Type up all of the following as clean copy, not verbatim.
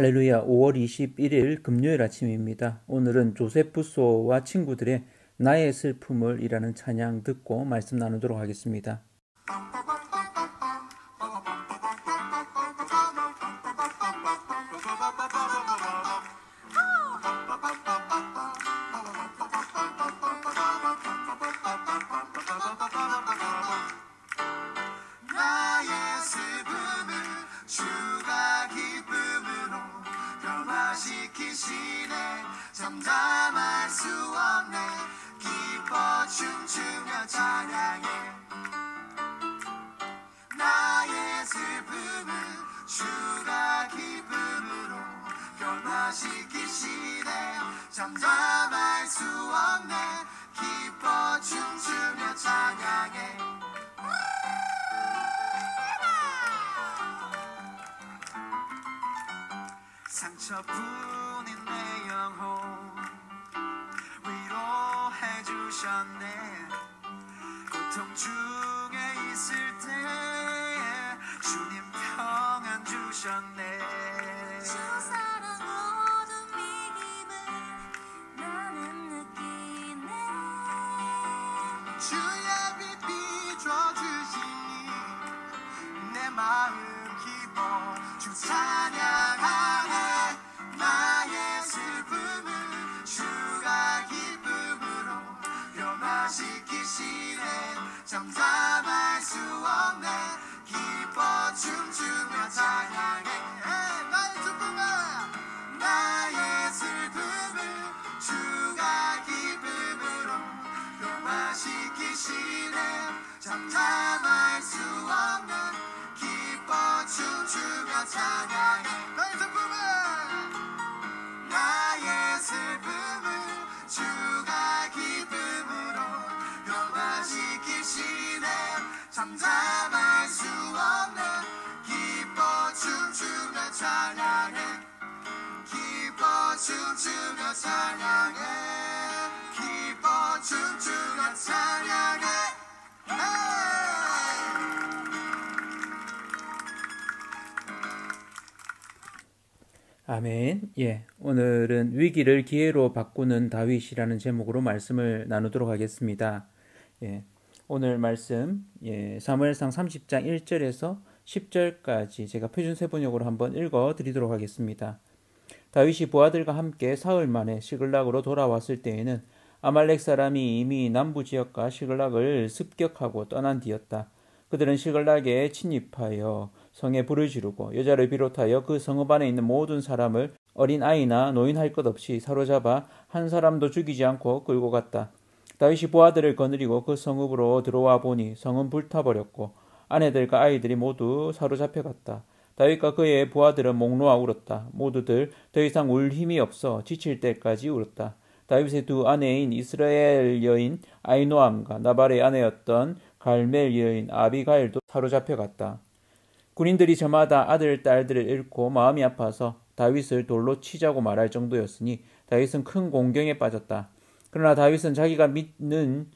할렐루야. 5월 21일 금요일 아침입니다. 오늘은 조세프소와 친구들의 나의 슬픔을 이라는 찬양 듣고 말씀 나누도록 하겠습니다. 잠잠할 수 없네. 기뻐 춤추며 찬양해. 나의 슬픔을 주가 기쁨으로 변화시키시네. 잠잠할 수 없네. 기뻐 춤추며 찬양해. 상처뿐인 내 영혼 위로해 주셨네. 고통 중에 있을 때 주님 평안 주셨네. 주 사랑 모든 믿음을 나는 느끼네. 주의 빛 비춰주시니 내 마음 기뻐 주 찬양하네. 나의 슬픔을 주가 기쁨으로 변화시키시네. 잠잠할 수 없네. 기뻐 춤추며 찬양해. 나의 슬픔을 주가 기쁨으로 변화시키시네. 잠잠할 수 없네. 기뻐 춤추며 찬양해. 나의 슬픔을 주가 기쁨으로 변화시키시네. 잠잠할 수 없네. 기뻐 춤추며 찬양해. 기뻐 춤추며 찬양해. 기뻐 춤추며 찬양해. 아멘. 오늘은 위기를 기회로 바꾸는 다윗이라는 제목으로 말씀을 나누도록 하겠습니다. 오늘 말씀 사무엘상 30장 1절에서 10절까지 제가 표준세번역으로 한번 읽어 드리도록 하겠습니다. 다윗이 부하들과 함께 사흘 만에 시글락으로 돌아왔을 때에는 아말렉 사람이 이미 남부 지역과 시글락을 습격하고 떠난 뒤였다. 그들은 시글락에 침입하여 성에 불을 지르고 여자를 비롯하여 그 성읍 안에 있는 모든 사람을 어린 아이나 노인 할 것 없이 사로잡아 한 사람도 죽이지 않고 끌고 갔다. 다윗이 부하들을 거느리고 그 성읍으로 들어와 보니 성은 불타버렸고 아내들과 아이들이 모두 사로잡혀갔다. 다윗과 그의 부하들은 목 놓아 울었다. 모두들 더 이상 울 힘이 없어 지칠 때까지 울었다. 다윗의 두 아내인 이스라엘 여인 아히노암과 나발의 아내였던 갈멜 여인 아비가일도 사로잡혀갔다. 군인들이 저마다 아들, 딸들을 잃고 마음이 아파서 다윗을 돌로 치자고 말할 정도였으니 다윗은 큰 공경에 빠졌다. 그러나 다윗은 자기가 믿는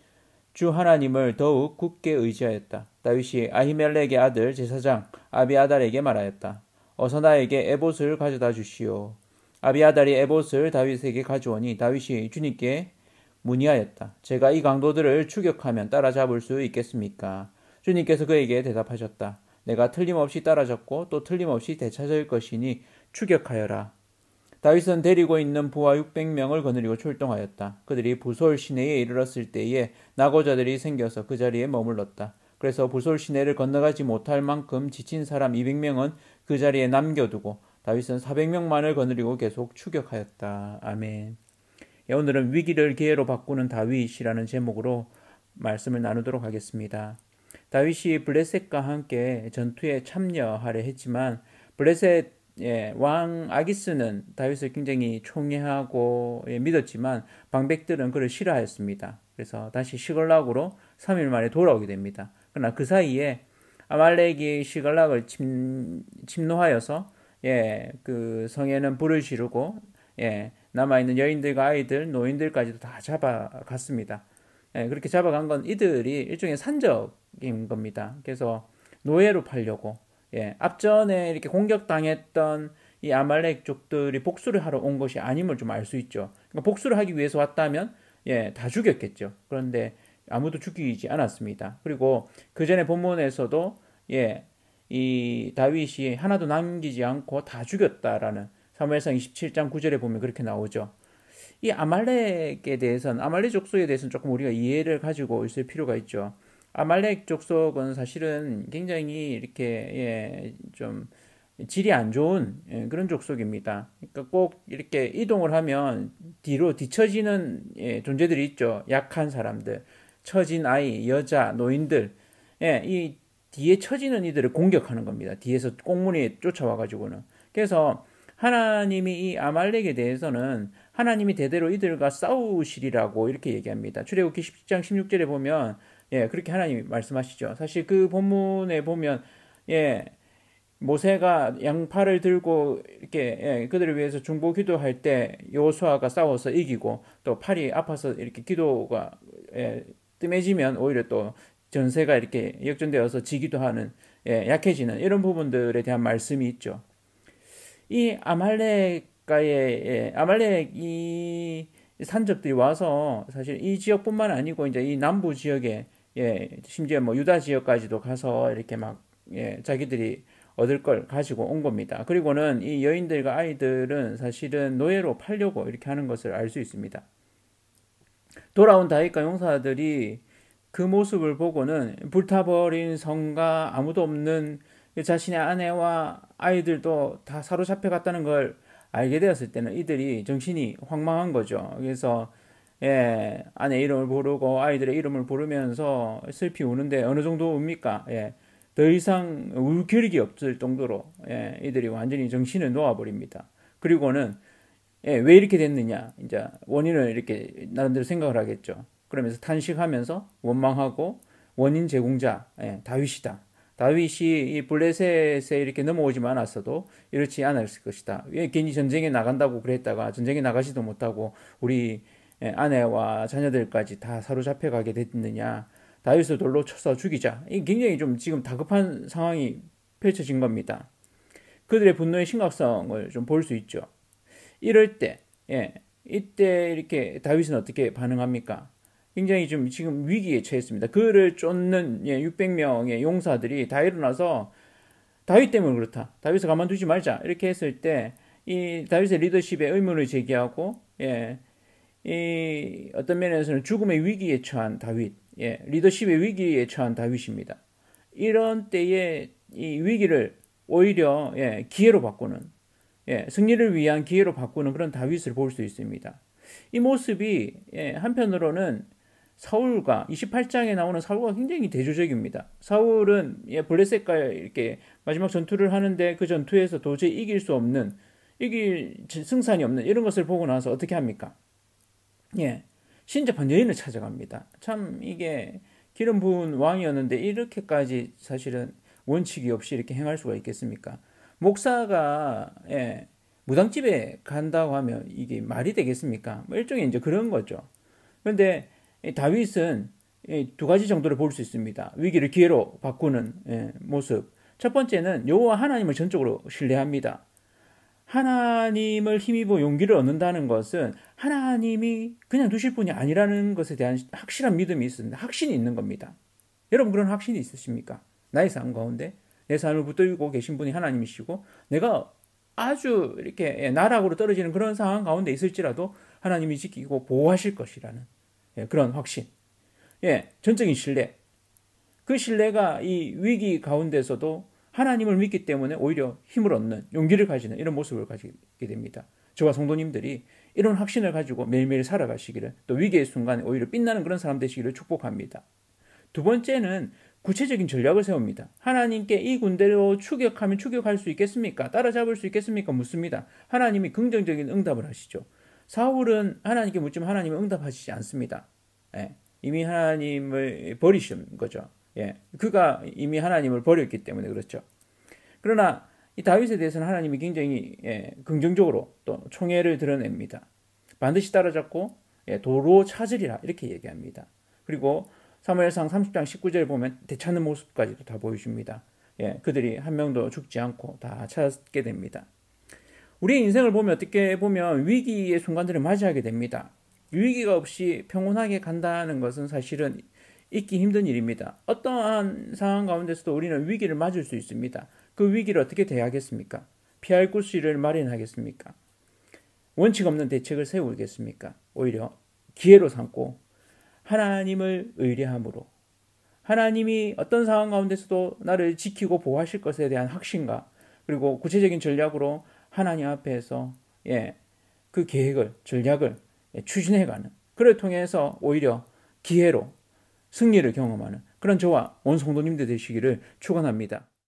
주 하나님을 더욱 굳게 의지하였다. 다윗이 아히멜렉의 아들 제사장 아비아달에게 말하였다. 어서 나에게 에봇을 가져다 주시오. 아비아달이 에봇을 다윗에게 가져오니 다윗이 주님께 문의하였다. 제가 이 강도들을 추격하면 따라잡을 수 있겠습니까? 주님께서 그에게 대답하셨다. 내가 틀림없이 따라잡고 또 틀림없이 되찾을 것이니 추격하여라. 다윗은 데리고 있는 부하 600명을 거느리고 출동하였다. 그들이 부솔 시내에 이르렀을 때에 낙오자들이 생겨서 그 자리에 머물렀다. 그래서 부솔 시내를 건너가지 못할 만큼 지친 사람 200명은 그 자리에 남겨두고 다윗은 400명만을 거느리고 계속 추격하였다. 아멘. 오늘은 위기를 기회로 바꾸는 다윗이라는 제목으로 말씀을 나누도록 하겠습니다. 다윗이 블레셋과 함께 전투에 참여하려 했지만 블레셋 왕 아기스는 다윗을 굉장히 총애하고 믿었지만 방백들은 그를 싫어하였습니다. 그래서 다시 시글락으로 3일 만에 돌아오게 됩니다. 그러나 그 사이에 아말렉이 시글락을 침노하여서 그 성에는 불을 지르고 남아있는 여인들과 아이들, 노인들까지도 다 잡아갔습니다. 그렇게 잡아간 건 이들이 일종의 산적인 겁니다. 그래서 노예로 팔려고 앞전에 이렇게 공격당했던 이 아말렉족들이 복수를 하러 온 것이 아님을 좀 알 수 있죠. 그러니까 복수를 하기 위해서 왔다면 다 죽였겠죠. 그런데 아무도 죽이지 않았습니다. 그리고 그 전에 본문에서도 이 다윗이 하나도 남기지 않고 다 죽였다라는 사무엘상 27장 9절에 보면 그렇게 나오죠. 이 아말렉에 대해서는 아말렉 족속에 대해서는 조금 우리가 이해를 가지고 있을 필요가 있죠. 아말렉 족속은 사실은 굉장히 이렇게 좀 질이 안 좋은 그런 족속입니다. 그러니까 꼭 이렇게 이동을 하면 뒤로 뒤처지는 존재들이 있죠. 약한 사람들, 처진 아이, 여자, 노인들, 이 뒤에 처지는 이들을 공격하는 겁니다. 뒤에서 꽁무니 쫓아와가지고는. 그래서 하나님이 이 아말렉에 대해서는 하나님이 대대로 이들과 싸우시리라고 이렇게 얘기합니다. 출애굽기 10장 16절에 보면 그렇게 하나님이 말씀하시죠. 사실 그 본문에 보면 모세가 양팔을 들고 이렇게 그들을 위해서 중보 기도할 때 여호수아가 싸워서 이기고 또 팔이 아파서 이렇게 기도가 뜸해지면 오히려 또 전세가 이렇게 역전되어서 지기도 하는 약해지는 이런 부분들에 대한 말씀이 있죠. 이 아말렉 이 산적들이 와서 사실 이 지역뿐만 아니고 이제 이 남부 지역에 심지어 뭐 유다 지역까지도 가서 이렇게 막 자기들이 얻을 걸 가지고 온 겁니다. 그리고는 이 여인들과 아이들은 사실은 노예로 팔려고 이렇게 하는 것을 알 수 있습니다. 돌아온 다윗과 용사들이 그 모습을 보고는 불타버린 성과 아무도 없는 자신의 아내와 아이들도 다 사로잡혀 갔다는 걸 알게 되었을 때는 이들이 정신이 황망한 거죠. 그래서 아내 이름을 부르고 아이들의 이름을 부르면서 슬피 우는데 어느 정도 웁니까? 더 이상 울 겨력이 없을 정도로 이들이 완전히 정신을 놓아버립니다. 그리고는 왜 이렇게 됐느냐 이제 원인을 이렇게 나름대로 생각을 하겠죠. 그러면서 탄식하면서 원망하고 원인 제공자 다윗이다. 다윗이 이 블레셋에 이렇게 넘어오지만 않았어도 이렇지 않았을 것이다. 왜 괜히 전쟁에 나간다고 그랬다가 전쟁에 나가지도 못하고 우리 아내와 자녀들까지 다 사로잡혀 가게 됐느냐. 다윗을 돌로 쳐서 죽이자. 이게 굉장히 좀 지금 다급한 상황이 펼쳐진 겁니다. 그들의 분노의 심각성을 좀 볼 수 있죠. 이럴 때, 이때 이렇게 다윗은 어떻게 반응합니까? 굉장히 좀 지금 위기에 처했습니다. 그를 쫓는 600명의 용사들이 다 일어나서 다윗 때문에 그렇다. 다윗을 가만두지 말자. 이렇게 했을 때 이 다윗의 리더십에 의문을 제기하고 이 어떤 면에서는 죽음의 위기에 처한 다윗, 리더십의 위기에 처한 다윗입니다. 이런 때에 이 위기를 오히려 기회로 바꾸는, 승리를 위한 기회로 바꾸는 그런 다윗을 볼 수 있습니다. 이 모습이 한편으로는 사울과 28장에 나오는 사울과 굉장히 대조적입니다. 사울은 블레셋과 이렇게 마지막 전투를 하는데 그 전투에서 도저히 이길 수 없는, 이길 승산이 없는 이런 것을 보고 나서 어떻게 합니까? 신접한 여인을 찾아갑니다. 참 이게 기름 부은 왕이었는데 이렇게까지 사실은 원칙이 없이 이렇게 행할 수가 있겠습니까? 목사가 무당집에 간다고 하면 이게 말이 되겠습니까? 뭐 일종의 이제 그런 거죠. 그런데 다윗은 두 가지 정도를 볼 수 있습니다. 위기를 기회로 바꾸는 모습. 첫 번째는 여호와 하나님을 전적으로 신뢰합니다. 하나님을 힘입어 용기를 얻는다는 것은 하나님이 그냥 두실 분이 아니라는 것에 대한 확실한 믿음이 있습니다. 확신이 있는 겁니다. 여러분 그런 확신이 있으십니까? 나의 삶 가운데 내 삶을 붙들고 계신 분이 하나님이시고 내가 아주 이렇게 나락으로 떨어지는 그런 상황 가운데 있을지라도 하나님이 지키고 보호하실 것이라는 그런 확신. 전적인 신뢰. 그 신뢰가 이 위기 가운데서도 하나님을 믿기 때문에 오히려 힘을 얻는 용기를 가지는 이런 모습을 가지게 됩니다. 저와 성도님들이 이런 확신을 가지고 매일매일 살아가시기를 또 위기의 순간에 오히려 빛나는 그런 사람 되시기를 축복합니다. 두 번째는 구체적인 전략을 세웁니다. 하나님께 이 군대로 추격하면 추격할 수 있겠습니까? 따라잡을 수 있겠습니까? 묻습니다. 하나님이 긍정적인 응답을 하시죠. 사울은 하나님께 묻지만 하나님은 응답하시지 않습니다. 이미 하나님을 버리신 거죠. 그가 이미 하나님을 버렸기 때문에 그렇죠. 그러나 이 다윗에 대해서는 하나님이 굉장히 긍정적으로 또 총애를 드러냅니다. 반드시 따라잡고 도로 찾으리라 이렇게 얘기합니다. 그리고 사무엘상 30장 19절에 보면 되찾는 모습까지도 다 보여줍니다. 그들이 한 명도 죽지 않고 다 찾게 됩니다. 우리의 인생을 보면 어떻게 보면 위기의 순간들을 맞이하게 됩니다. 위기가 없이 평온하게 간다는 것은 사실은 있기 힘든 일입니다. 어떠한 상황 가운데서도 우리는 위기를 맞을 수 있습니다. 그 위기를 어떻게 대하겠습니까? 피할 구실을 마련하겠습니까? 원칙 없는 대책을 세우겠습니까? 오히려 기회로 삼고 하나님을 의뢰함으로 하나님이 어떤 상황 가운데서도 나를 지키고 보호하실 것에 대한 확신과 그리고 구체적인 전략으로 하나님 앞에서 그 계획을 전략을 추진해가는 그를 통해서 오히려 기회로 승리를 경험하는 그런 저와 온 성도님들 되시기를 축원합니다.